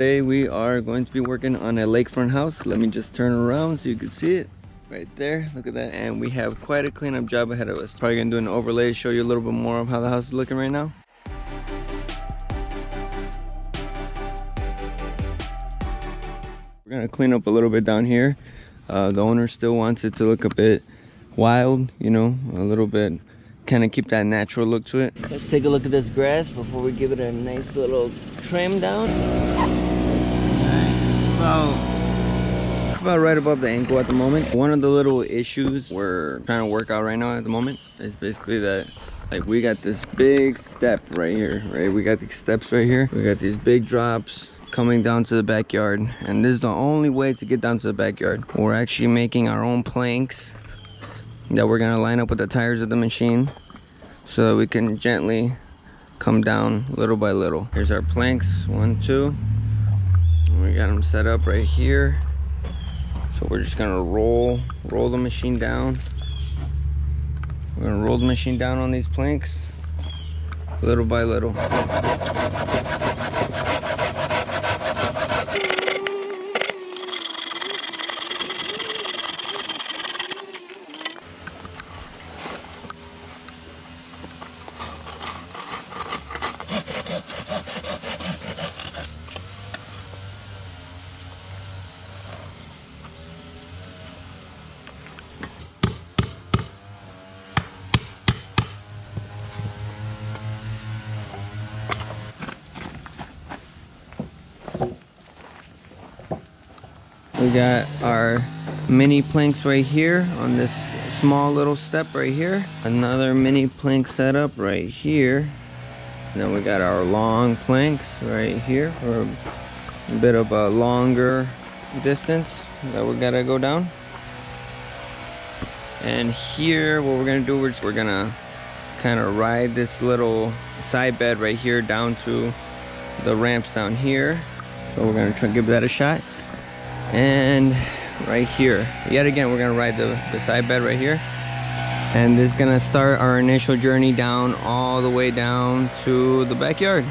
Today we are going to be working on a lakefront house. Let me just turn around so you can see it. Right there, look at that. And we have quite a cleanup job ahead of us. Probably gonna do an overlay, show you a little bit more of how the house is looking right now. We're gonna clean up a little bit down here. The owner still wants it to look a bit wild, you know, a little bit, kind of keep that natural look to it. Let's take a look at this grass before we give it a nice little trim down. It's about right above the ankle at the moment. One of the little issues we're trying to work out right now at the moment is basically that, like, we got this big step right here, right? We got these steps right here. We got these big drops coming down to the backyard, and this is the only way to get down to the backyard. We're actually making our own planks that we're gonna line up with the tires of the machine so that we can gently come down little by little. Here's our planks, 1, 2. We got them set up right here. So we're just gonna roll the machine down. We're gonna roll the machine down on these planks little by little. We got our mini planks right here on this small little step right here. Another mini plank setup right here. And then we got our long planks right here for a bit of a longer distance that we gotta go down. And here, what we're gonna do, we're gonna kind of ride this little side bed right here down to the ramps down here. So we're gonna try to give that a shot. And right here, yet again, we're gonna ride the side bed right here. And this is gonna start our initial journey down all the way down to the backyard.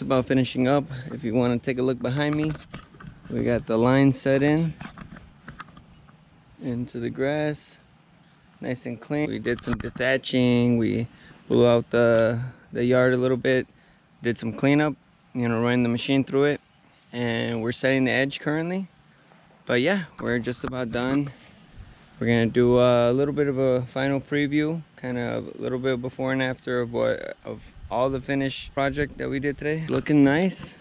about finishing up. If you want to take a look behind me, we got the line set into the grass, nice and clean. We did some dethatching, we blew out the yard a little bit, did some cleanup, you know, running the machine through it, and we're setting the edge currently. But yeah, we're just about done. We're gonna do a little bit of a final preview, kind of a little bit before and after of all the finished project that we did today. Looking nice,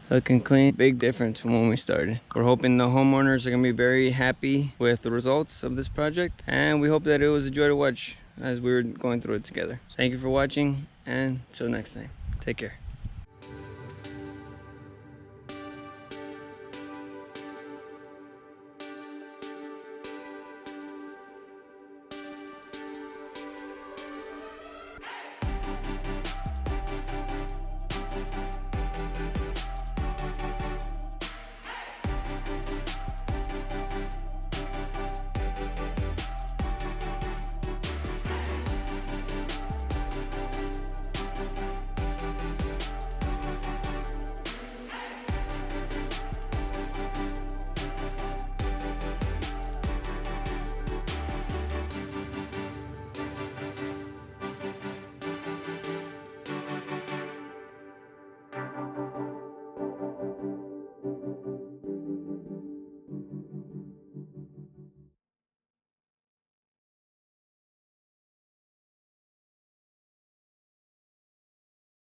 looking clean. Big difference from when we started. We're hoping the homeowners are gonna be very happy with the results of this project, and we hope that it was a joy to watch as we were going through it together. Thank you for watching, and until next time, take care.